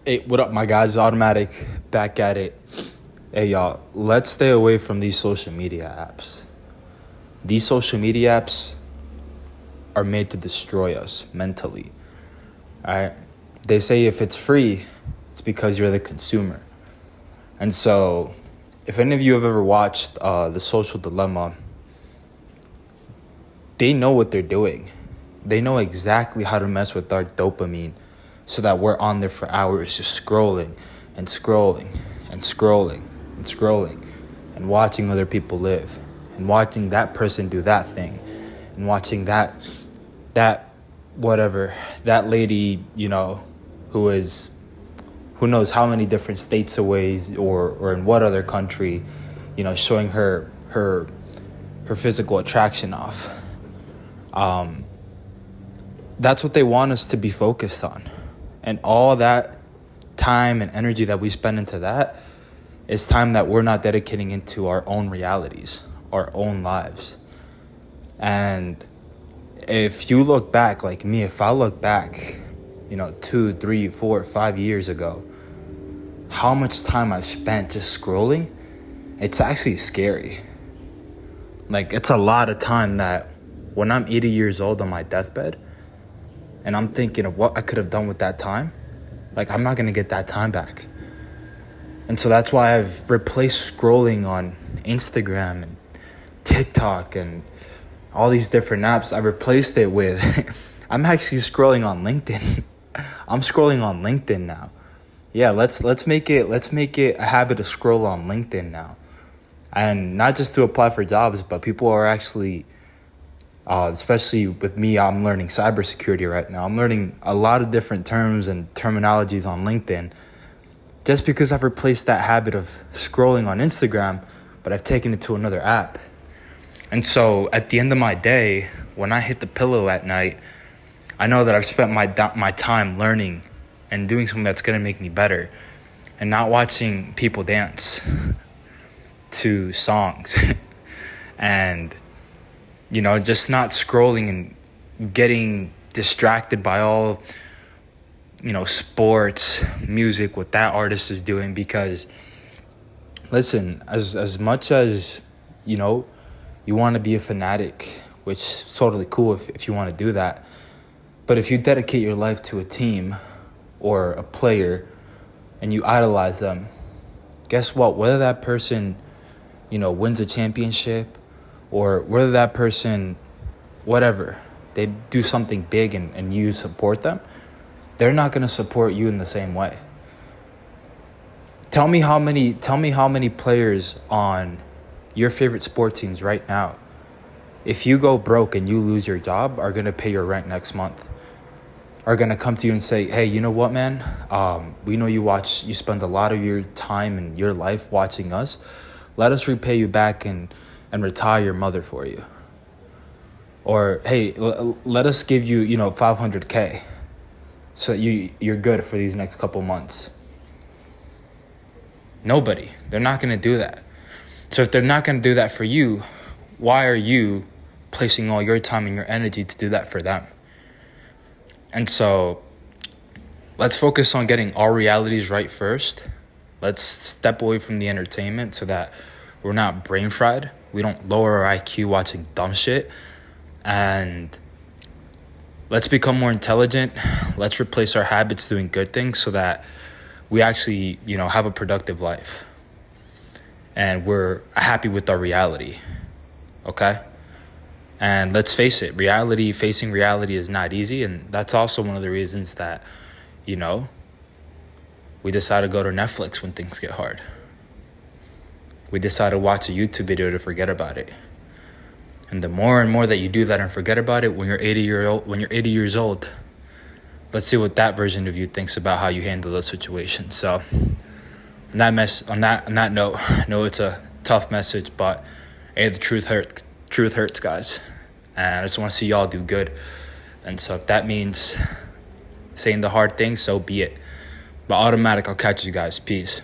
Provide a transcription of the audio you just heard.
Hey, what up, my guys? Automatic back at it. Hey, y'all, let's stay away from these social media apps. These social media apps are made to destroy us mentally. All right? They say if it's free, it's because you're the consumer. And so, if any of you have ever watched The Social Dilemma, they know what they're doing. They know exactly how to mess with our dopamine so that we're on there for hours just scrolling and scrolling and scrolling and scrolling and watching other people live and watching that person do that thing and watching that lady, who knows how many different states away or in what other country, showing her physical attraction off. That's what they want us to be focused on. And all that time and energy that we spend into that is time that we're not dedicating into our own realities, our own lives. And if you look back, like me, if I look back, 2, 3, 4, 5 years ago, how much time I've spent just scrolling, it's actually scary. Like, it's a lot of time that when I'm 80 years old on my deathbed, and I'm thinking of what I could have done with that time, like, I'm not going to get that time back. And so that's why I've replaced scrolling on Instagram and TikTok and all these different apps. I replaced it with, I'm actually scrolling on LinkedIn. I'm scrolling on LinkedIn now. Yeah, let's make it a habit to scroll on LinkedIn now. And not just to apply for jobs, but people are actually... especially with me, I'm learning cybersecurity right now. I'm learning a lot of different terms and terminologies on LinkedIn just because I've replaced that habit of scrolling on Instagram, but I've taken it to another app. And so at the end of my day, when I hit the pillow at night, I know that I've spent my time learning and doing something that's going to make me better and not watching people dance to songs and just not scrolling and getting distracted by all, sports, music, what that artist is doing. Because, listen, as much as, you want to be a fanatic, which is totally cool if you want to do that. But if you dedicate your life to a team or a player and you idolize them, guess what? Whether that person, wins a championship, or whether that person, whatever, they do something big and you support them, they're not going to support you in the same way. Tell me how many players on your favorite sports teams right now, if you go broke and you lose your job, are going to pay your rent next month, are going to come to you and say, hey, you know what, man? We know you spend a lot of your time and your life watching us. Let us repay you back and retire your mother for you. Or, hey, let us give you, $500K so that you're good for these next couple months. Nobody. They're not going to do that. So if they're not going to do that for you, why are you placing all your time and your energy to do that for them? And so let's focus on getting our realities right first. Let's step away from the entertainment so that we're not brain fried. We don't lower our IQ watching dumb shit. And let's become more intelligent. Let's replace our habits doing good things so that we actually, have a productive life. And we're happy with our reality. Okay? And let's face it, facing reality is not easy. And that's also one of the reasons that, we decide to go to Netflix when things get hard. We decide to watch a YouTube video to forget about it. And the more and more that you do that and forget about it, when you're 80 years old, let's see what that version of you thinks about how you handle those situations. So on that note, I know it's a tough message, but hey, the truth hurts, guys. And I just want to see y'all do good. And so if that means saying the hard things, so be it. But automatic, I'll catch you guys. Peace.